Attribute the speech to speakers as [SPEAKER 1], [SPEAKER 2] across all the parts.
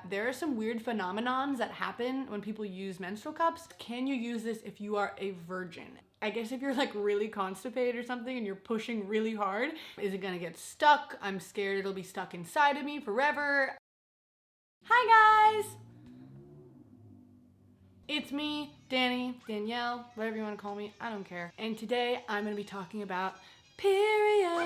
[SPEAKER 1] there are some weird phenomenons that happen when people use menstrual cups. Can you use this if you are a virgin? I guess if you're like really constipated or something and you're pushing really hard, is it gonna get stuck? I'm scared it'll be stuck inside of me forever. Hi guys! It's me, Dani, Danielle, whatever you want to call me, I don't care. And today I'm going to be talking about periods.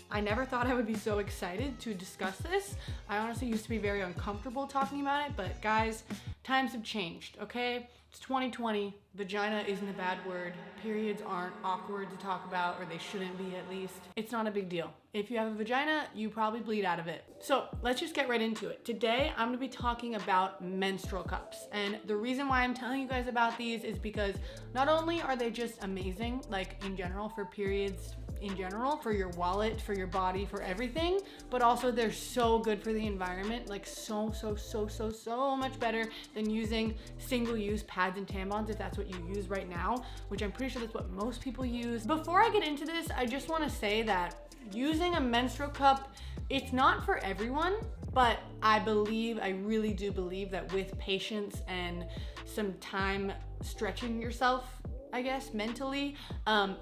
[SPEAKER 1] I never thought I would be so excited to discuss this. I honestly used to be very uncomfortable talking about it, but guys, times have changed, okay? It's 2020, vagina isn't a bad word, periods aren't awkward to talk about, or they shouldn't be at least. It's not a big deal. If you have a vagina, you probably bleed out of it. So let's just get right into it. Today, I'm gonna be talking about menstrual cups. And the reason why I'm telling you guys about these is because not only are they just amazing, like in general for periods, in general, for your wallet, for your body, for everything, but also they're so good for the environment, like so much better than using single-use pads and tampons if that's what you use right now, which I'm pretty sure that's what most people use. Before I get into this, I just want to say that using a menstrual cup, it's not for everyone, but I really do believe that with patience and some time stretching yourself, I guess, mentally,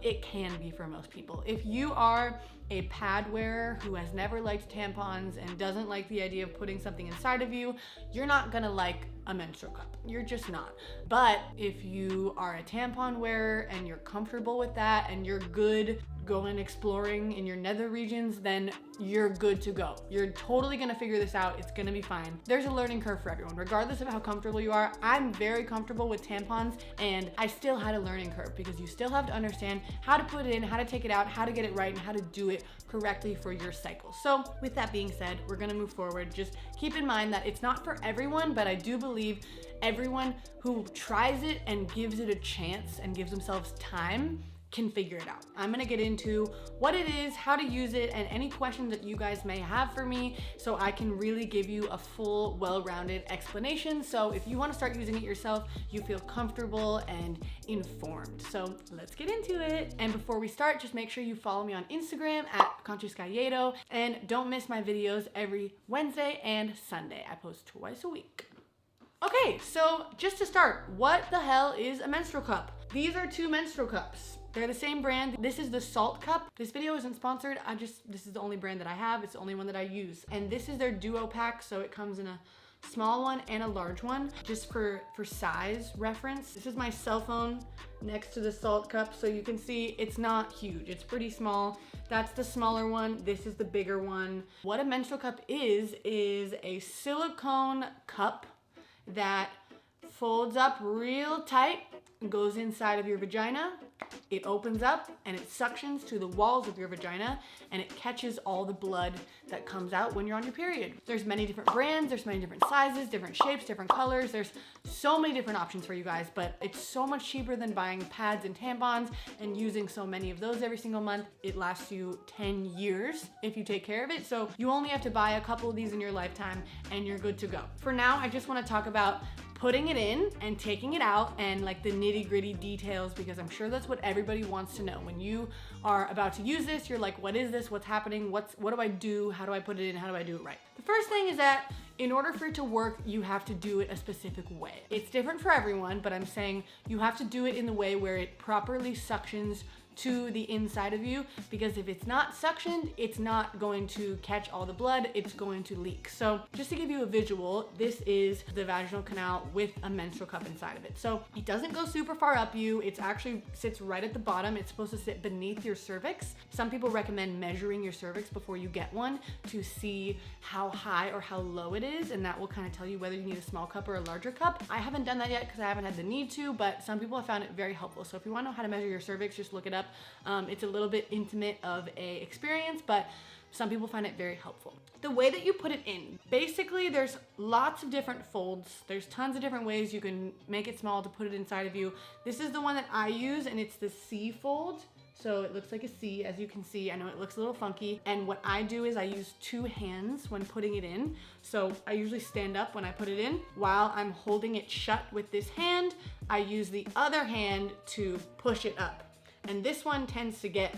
[SPEAKER 1] it can be for most people. If you are a pad wearer who has never liked tampons and doesn't like the idea of putting something inside of you, you're not gonna like a menstrual cup. You're just not. But if you are a tampon wearer and you're comfortable with that and you're good going exploring in your nether regions, then you're good to go. You're totally gonna figure this out. It's gonna be fine. There's a learning curve for everyone, regardless of how comfortable you are. I'm very comfortable with tampons, and I still had a learning curve because you still have to understand how to put it in, how to take it out, how to get it right, and how to do it correctly for your cycle. So with that being said, we're gonna move forward. Just keep in mind that it's not for everyone, but I do believe everyone who tries it and gives it a chance and gives themselves time can figure it out. I'm gonna get into what it is, how to use it, and any questions that you guys may have for me so I can really give you a full, well-rounded explanation. So if you wanna start using it yourself, you feel comfortable and informed. So let's get into it. And before we start, just make sure you follow me on Instagram at Calleiro, and don't miss my videos every Wednesday and Sunday. I post twice a week. Okay, so just to start, what the hell is a menstrual cup? These are two menstrual cups. They're the same brand. This is the Salt Cup. This video isn't sponsored. This is the only brand that I have. It's the only one that I use. And this is their duo pack, so it comes in a small one and a large one, just for size reference. This is my cell phone next to the Salt Cup, so you can see it's not huge. It's pretty small. That's the smaller one. This is the bigger one. What a menstrual cup is a silicone cup that folds up real tight, goes inside of your vagina. It opens up and it suctions to the walls of your vagina, and it catches all the blood that comes out when you're on your period. There's many different brands, there's many different sizes, different shapes, different colors. There's so many different options for you guys, but it's so much cheaper than buying pads and tampons and using so many of those every single month. It lasts you 10 years if you take care of it. So you only have to buy a couple of these in your lifetime and you're good to go. For now, I just want to talk about putting it in and taking it out and like the nitty-gritty details, because I'm sure that's what everybody wants to know. When you are about to use this, you're like, what is this? What's happening? What do I do? How do I put it in? How do I do it right? The first thing is that in order for it to work, you have to do it a specific way. It's different for everyone, but I'm saying you have to do it in the way where it properly suctions to the inside of you, because if it's not suctioned, it's not going to catch all the blood, it's going to leak. So just to give you a visual, this is the vaginal canal with a menstrual cup inside of it. So it doesn't go super far up you, it actually sits right at the bottom. It's supposed to sit beneath your cervix. Some people recommend measuring your cervix before you get one to see how high or how low it is, and that will kind of tell you whether you need a small cup or a larger cup. I haven't done that yet because I haven't had the need to, but some people have found it very helpful. So if you want to know how to measure your cervix, just look it up. It's a little bit intimate of a experience, but some people find it very helpful. The way that you put it in, basically there's lots of different folds. There's tons of different ways you can make it small to put it inside of you. This is the one that I use, and it's the C fold. So it looks like a C, as you can see. I know it looks a little funky. And what I do is I use 2 hands when putting it in. So I usually stand up when I put it in. While I'm holding it shut with this hand, I use the other hand to push it up. and this one tends to get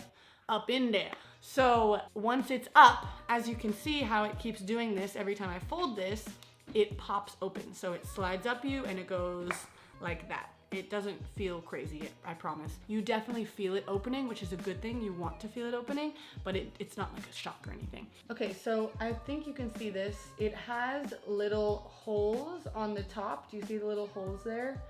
[SPEAKER 1] up in there. So once it's up, as you can see how it keeps doing this every time I fold this, it pops open. So it slides up you and it goes like that. It doesn't feel crazy, I promise. You definitely feel it opening, which is a good thing. You want to feel it opening, but it's not like a shock or anything. Okay, so I think you can see this. It has little holes on the top. Do you see the little holes there?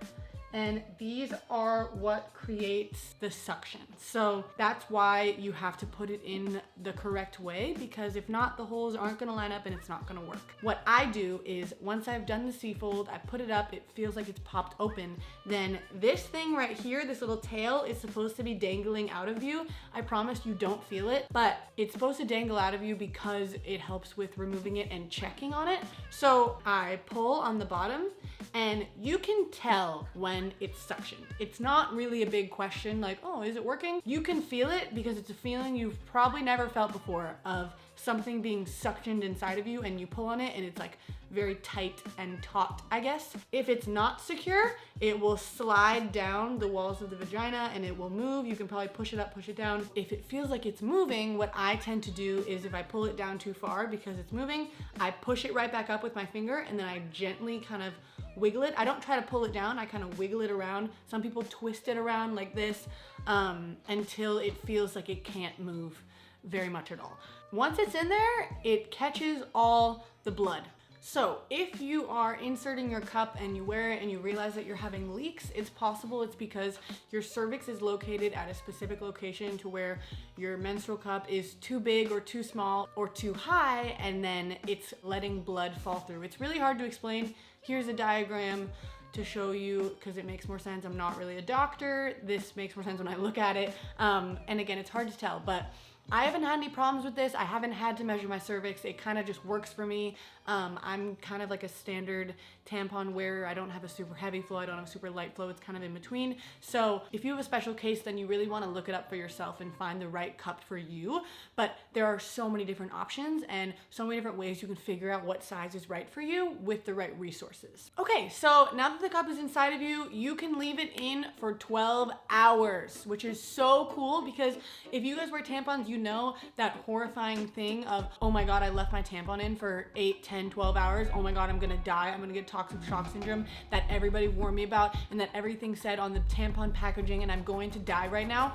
[SPEAKER 1] And these are what creates the suction. So that's why you have to put it in the correct way, because if not, the holes aren't gonna line up and it's not gonna work. What I do is once I've done the C-fold, I put it up, it feels like it's popped open. Then this thing right here, this little tail, is supposed to be dangling out of you. I promise you don't feel it, but it's supposed to dangle out of you because it helps with removing it and checking on it. So I pull on the bottom and you can tell when it's suctioned. It's not really a big question like, oh, is it working? You can feel it because it's a feeling you've probably never felt before of something being suctioned inside of you, and you pull on it and it's like very tight and taut, I guess. If it's not secure, it will slide down the walls of the vagina and it will move. You can probably push it up, push it down. If it feels like it's moving, what I tend to do is if I pull it down too far because it's moving, I push it right back up with my finger and then I gently kind of wiggle it. I don't try to pull it down, I kind of wiggle it around. Some people twist it around like this until it feels like it can't move very much at all. Once it's in there, it catches all the blood. So if you are inserting your cup and you wear it and you realize that you're having leaks, it's possible it's because your cervix is located at a specific location to where your menstrual cup is too big or too small or too high, and then it's letting blood fall through. It's really hard to explain. Here's a diagram to show you because it makes more sense. I'm not really a doctor. This makes more sense when I look at it. And again, it's hard to tell, but I haven't had any problems with this. I haven't had to measure my cervix. It kind of just works for me. I'm kind of like a standard tampon wearer. I don't have a super heavy flow. I don't have a super light flow. It's kind of in between. So if you have a special case, then you really want to look it up for yourself and find the right cup for you. But there are so many different options and so many different ways you can figure out what size is right for you with the right resources. Okay, so now that the cup is inside of you, you can leave it in for 12 hours, which is so cool because if you guys wear tampons, you know that horrifying thing of, oh my God, I left my tampon in for 8, 10, 12 hours. Oh my God, I'm gonna die. I'm gonna get toxic shock syndrome that everybody warned me about and that everything said on the tampon packaging and I'm going to die right now.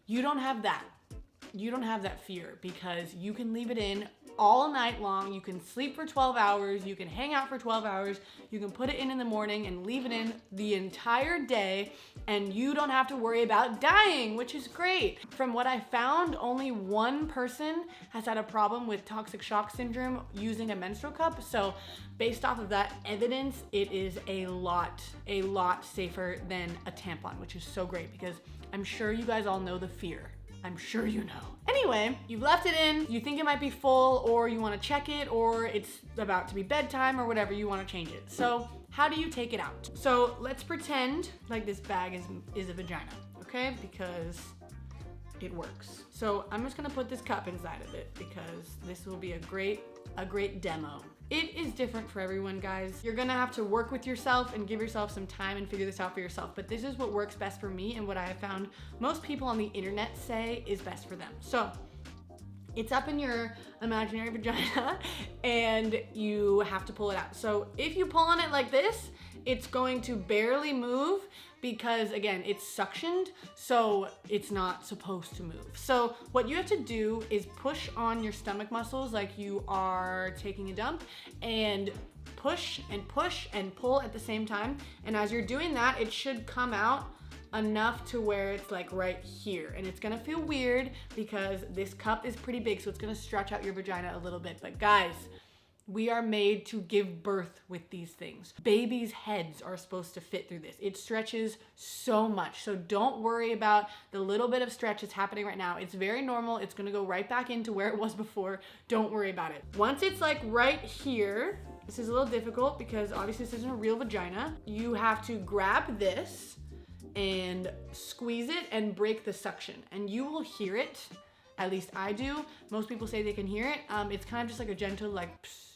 [SPEAKER 1] You don't have that. You don't have that fear because you can leave it in all night long. You can sleep for 12 hours. You can hang out for 12 hours. You can put it in the morning and leave it in the entire day and you don't have to worry about dying, which is great. From what I found, only one person has had a problem with toxic shock syndrome using a menstrual cup. So based off of that evidence, it is a lot safer than a tampon, which is so great because I'm sure you guys all know the fear. I'm sure you know. Anyway, you've left it in, you think it might be full or you wanna check it or it's about to be bedtime or whatever, you wanna change it. So how do you take it out? So let's pretend like this bag is a vagina, okay? Because it works. So I'm just gonna put this cup inside of it because this will be a great demo. It is different for everyone, guys. You're gonna have to work with yourself and give yourself some time and figure this out for yourself. But this is what works best for me and what I have found most people on the internet say is best for them. So it's up in your imaginary vagina and you have to pull it out. So if you pull on it like this, it's going to barely move because again, it's suctioned, so it's not supposed to move. So what you have to do is push on your stomach muscles like you are taking a dump and push and push and pull at the same time. And as you're doing that, it should come out enough to where it's like right here. And it's gonna feel weird because this cup is pretty big, so it's gonna stretch out your vagina a little bit. But guys, we are made to give birth with these things. Babies' heads are supposed to fit through this. It stretches so much. So don't worry about the little bit of stretch that's happening right now. It's very normal. It's gonna go right back into where it was before. Don't worry about it. Once it's like right here, this is a little difficult because obviously this isn't a real vagina. You have to grab this and squeeze it and break the suction. And you will hear it. At least I do. Most people say they can hear it. It's kind of just like a gentle like psst.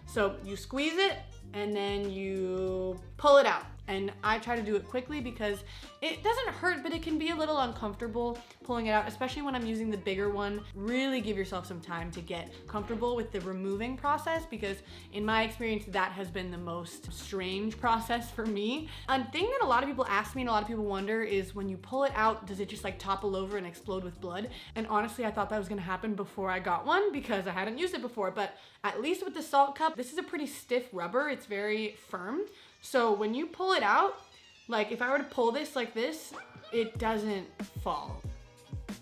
[SPEAKER 1] So you squeeze it and then you pull it out. And I try to do it quickly because it doesn't hurt, but it can be a little uncomfortable pulling it out, especially when I'm using the bigger one. Really give yourself some time to get comfortable with the removing process, because in my experience, that has been the most strange process for me. A thing that a lot of people ask me and a lot of people wonder is, when you pull it out, does it just like topple over and explode with blood? And honestly, I thought that was gonna happen before I got one because I hadn't used it before, but at least with the salt cup, this is a pretty stiff rubber. It's very firm. So when you pull it out, like if I were to pull this like this, it doesn't fall.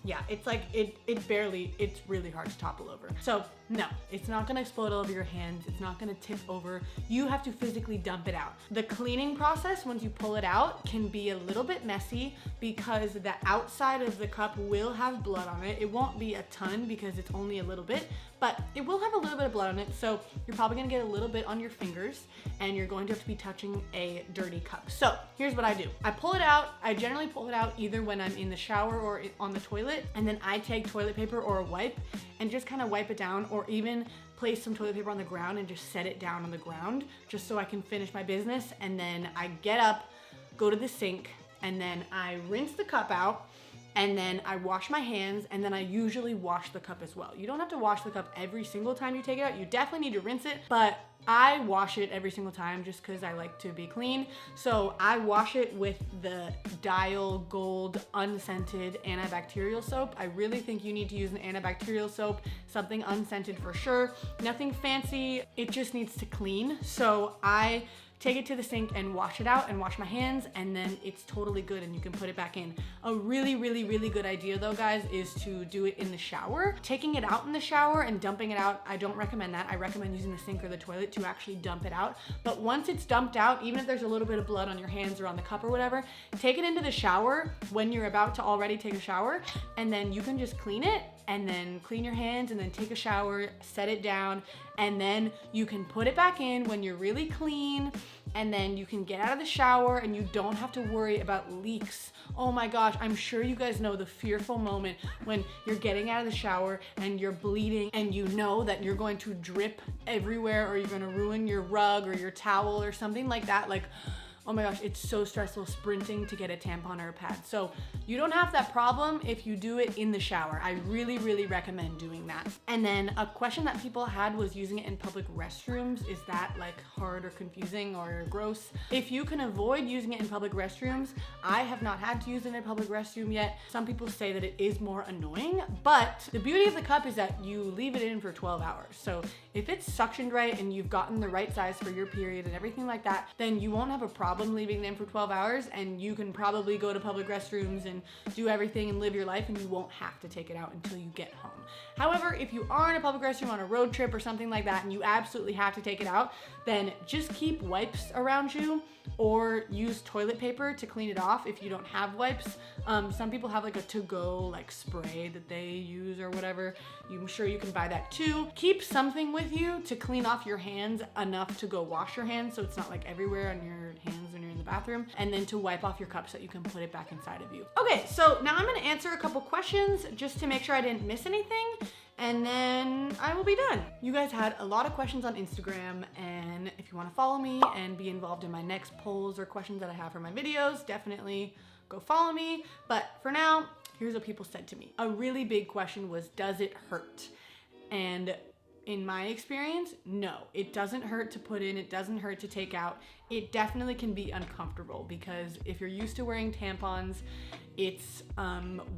[SPEAKER 1] Yeah, it's like, it's really hard to topple over. So no, it's not gonna explode all over your hands. It's not gonna tip over. You have to physically dump it out. The cleaning process, once you pull it out, can be a little bit messy because the outside of the cup will have blood on it. It won't be a ton because it's only a little bit, but it will have a little bit of blood on it. So you're probably gonna get a little bit on your fingers and you're going to have to be touching a dirty cup. So here's what I do. I pull it out. I generally pull it out either when I'm in the shower or on the toilet, and then I take toilet paper or a wipe and just kind of wipe it down, or even place some toilet paper on the ground and just set it down on the ground just so I can finish my business. And then I get up, go to the sink, and then I rinse the cup out, and then I wash my hands, and then I usually wash the cup as well. You don't have to wash the cup every single time you take it out. You definitely need to rinse it, but I wash it every single time just because I like to be clean. So I wash it with the Dial Gold unscented antibacterial soap. I really think you need to use an antibacterial soap, something unscented for sure. Nothing fancy, it just needs to clean. So I take it to the sink and wash it out and wash my hands, and then it's totally good and you can put it back in. A really good idea though, guys, is to do it in the shower. Taking it out in the shower and dumping it out, I don't recommend that. I recommend using the sink or the toilet to actually dump it out. But once it's dumped out, even if there's a little bit of blood on your hands or on the cup or whatever, take it into the shower when you're about to already take a shower, and then you can just clean it and then clean your hands and then take a shower, set it down, and then you can put it back in when you're really clean, and then you can get out of the shower and you don't have to worry about leaks. Oh my gosh, I'm sure you guys know the fearful moment when you're getting out of the shower and you're bleeding and you know that you're going to drip everywhere, or you're gonna ruin your rug or your towel or something like that. Like, oh my gosh, it's so stressful sprinting to get a tampon or a pad. So you don't have that problem if you do it in the shower. I really recommend doing that. And then a question that people had was using it in public restrooms. Is that like hard or confusing or gross? If you can avoid using it in public restrooms, I have not had to use it in a public restroom yet. Some people say that it is more annoying, but the beauty of the cup is that you leave it in for 12 hours. So if it's suctioned right and you've gotten the right size for your period and everything like that, then you won't have a problem leaving them for 12 hours, and you can probably go to public restrooms and do everything and live your life, and you won't have to take it out until you get home. However, if you are in a public restroom on a road trip or something like that and you absolutely have to take it out, then just keep wipes around you or use toilet paper to clean it off if you don't have wipes. Some people have like a to-go like spray that they use or whatever. I'm sure you can buy that too. Keep something with you to clean off your hands enough to go wash your hands so it's not like everywhere on your hands when you're in the bathroom, and then to wipe off your cup so that you can put it back inside of you. Okay, so now I'm gonna answer a couple questions just to make sure I didn't miss anything, and then I will be done. You guys had a lot of questions on Instagram, and if you want to follow me and be involved in my next polls or questions that I have for my videos, definitely go follow me. But for now, here's what people said to me. A really big question was, does it hurt? And in my experience, no, it doesn't hurt to put in, it doesn't hurt to take out. It definitely can be uncomfortable because if you're used to wearing tampons, it's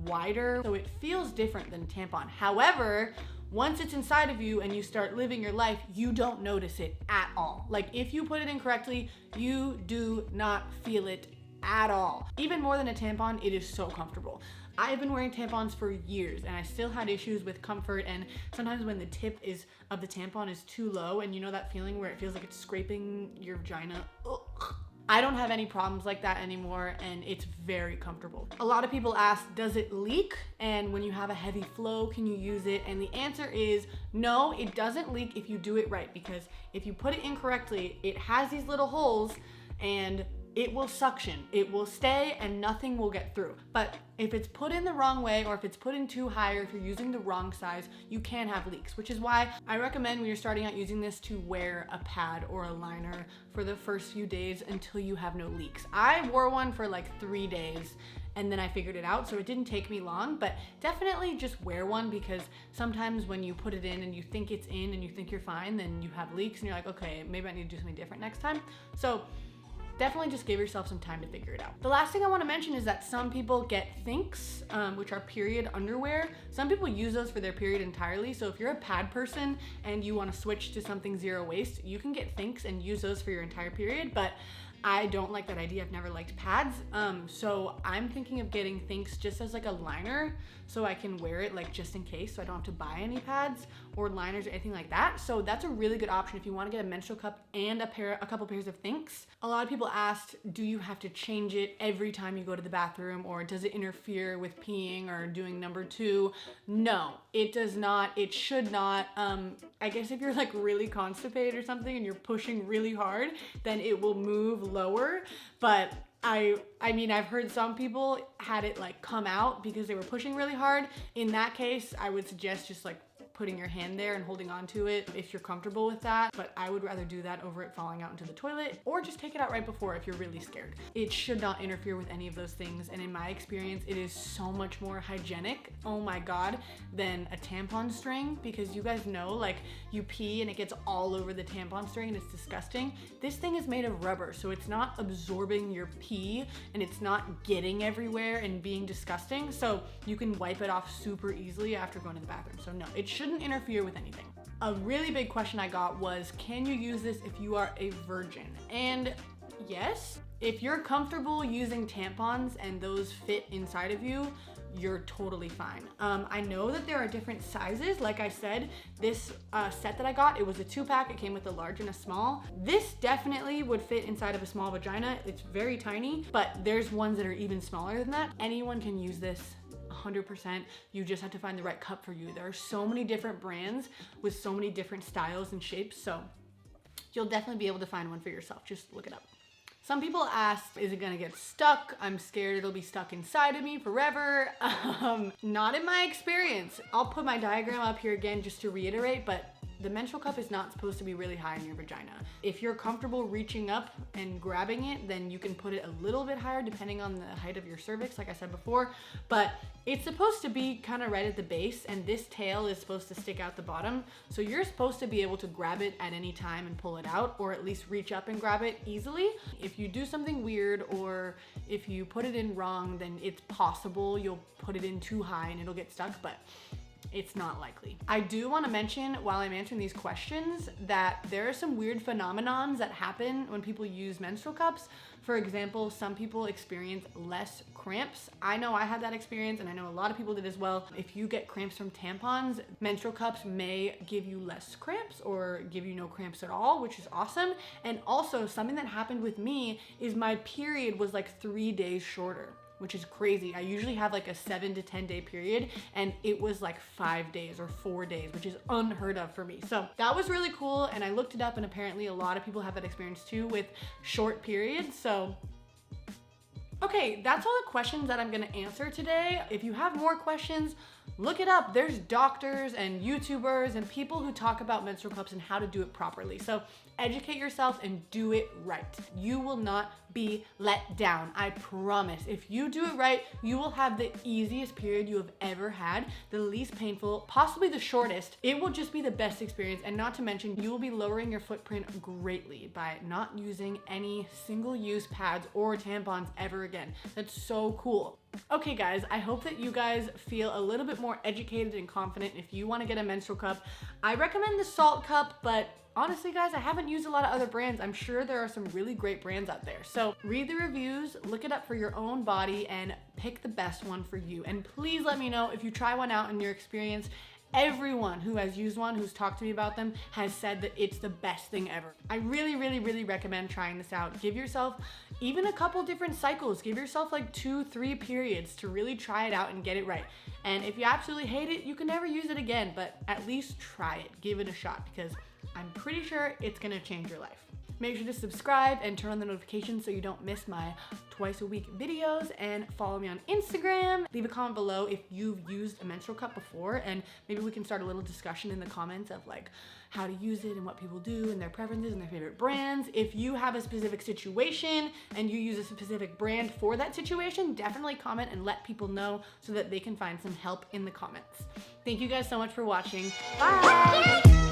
[SPEAKER 1] wider, so it feels different than a tampon. However, once it's inside of you and you start living your life, you don't notice it at all. Like if you put it in correctly, you do not feel it at all. Even more than a tampon, it is so comfortable. I've been wearing tampons for years and I still had issues with comfort, and sometimes when the tip of the tampon is too low, and you know that feeling where it feels like it's scraping your vagina. Ugh. I don't have any problems like that anymore, and it's very comfortable. A lot of people ask, does it leak? And when you have a heavy flow, can you use it? And the answer is no, it doesn't leak if you do it right, because if you put it incorrectly, it has these little holes, and it will suction, it will stay, and nothing will get through. But if it's put in the wrong way, or if it's put in too high, or if you're using the wrong size, you can have leaks, which is why I recommend when you're starting out using this to wear a pad or a liner for the first few days until you have no leaks. I wore one for like 3 days and then I figured it out, so it didn't take me long, but definitely just wear one, because sometimes when you put it in and you think it's in and you think you're fine, then you have leaks and you're like, okay, maybe I need to do something different next time. So definitely just give yourself some time to figure it out. The last thing I want to mention is that some people get thinks, which are period underwear. Some people use those for their period entirely. So if you're a pad person and you want to switch to something zero waste, you can get thinks and use those for your entire period. But I don't like that idea. I've never liked pads. So I'm thinking of getting thinks just as like a liner, so I can wear it like just in case, so I don't have to buy any pads or liners or anything like that. So that's a really good option if you want to get a menstrual cup and a couple pairs of thinks. A lot of people asked, do you have to change it every time you go to the bathroom, or does it interfere with peeing or doing number 2? No, it does not. It should not. I guess if you're like really constipated or something and you're pushing really hard, then it will move lower. But I mean, I've heard some people had it like come out because they were pushing really hard. In that case, I would suggest just like putting your hand there and holding on to it if you're comfortable with that. But I would rather do that over it falling out into the toilet, or just take it out right before if you're really scared. It should not interfere with any of those things. And in my experience, it is so much more hygienic, oh my God, than a tampon string, because you guys know, like, you pee and it gets all over the tampon string and it's disgusting. This thing is made of rubber, so it's not absorbing your pee and it's not getting everywhere and being disgusting. So you can wipe it off super easily after going to the bathroom. So no, it shouldn't interfere with anything. A really big question I got was, can you use this if you are a virgin? And yes, if you're comfortable using tampons and those fit inside of you, you're totally fine. I know that there are different sizes. Like I said, this set that I got, it was a 2-pack. It came with a large and a small. This definitely would fit inside of a small vagina. It's very tiny, but there's ones that are even smaller than that. Anyone can use this 100%. You just have to find the right cup for you. There are so many different brands with so many different styles and shapes, so you'll definitely be able to find one for yourself. Just look it up. Some people asked, is it gonna get stuck? I'm scared it'll be stuck inside of me forever. Not in my experience. I'll put my diagram up here again just to reiterate, but the menstrual cup is not supposed to be really high in your vagina. If you're comfortable reaching up and grabbing it, then you can put it a little bit higher depending on the height of your cervix, like I said before, but it's supposed to be kind of right at the base, and this tail is supposed to stick out the bottom. So you're supposed to be able to grab it at any time and pull it out, or at least reach up and grab it easily. If you do something weird, or if you put it in wrong, then it's possible you'll put it in too high and it'll get stuck, but it's not likely. I do want to mention while I'm answering these questions that there are some weird phenomenons that happen when people use menstrual cups. For example, some people experience less cramps. I know I had that experience, and I know a lot of people did as well. If you get cramps from tampons, menstrual cups may give you less cramps or give you no cramps at all, which is awesome. And also, something that happened with me is my period was like 3 days shorter, which is crazy. I usually have like a 7 to 10 day period, and it was like 5 days or 4 days, which is unheard of for me. So that was really cool, and I looked it up, and apparently a lot of people have that experience too with short periods. So okay, that's all the questions that I'm gonna answer today. If you have more questions, look it up. There's doctors and YouTubers and people who talk about menstrual cups and how to do it properly. So educate yourself and do it right. You will not be let down, I promise. If you do it right, you will have the easiest period you have ever had, the least painful, possibly the shortest. It will just be the best experience, and not to mention, you will be lowering your footprint greatly by not using any single-use pads or tampons ever again. That's so cool. Okay guys, I hope that you guys feel a little bit more educated and confident if you want to get a menstrual cup. I recommend the Salt cup, but honestly guys, I haven't used a lot of other brands. I'm sure there are some really great brands out there. So read the reviews, look it up for your own body, and pick the best one for you. And please let me know if you try one out in your experience. Everyone who has used one, who's talked to me about them, has said that it's the best thing ever. I really, really, really recommend trying this out. Give yourself even a couple different cycles. Give yourself like 2-3 periods to really try it out and get it right. And if you absolutely hate it, you can never use it again, but at least try it. Give it a shot, because I'm pretty sure it's gonna change your life. Make sure to subscribe and turn on the notifications so you don't miss my twice a week videos, and follow me on Instagram. Leave a comment below if you've used a menstrual cup before, and maybe we can start a little discussion in the comments of like how to use it and what people do and their preferences and their favorite brands. If you have a specific situation and you use a specific brand for that situation, definitely comment and let people know so that they can find some help in the comments. Thank you guys so much for watching. Bye!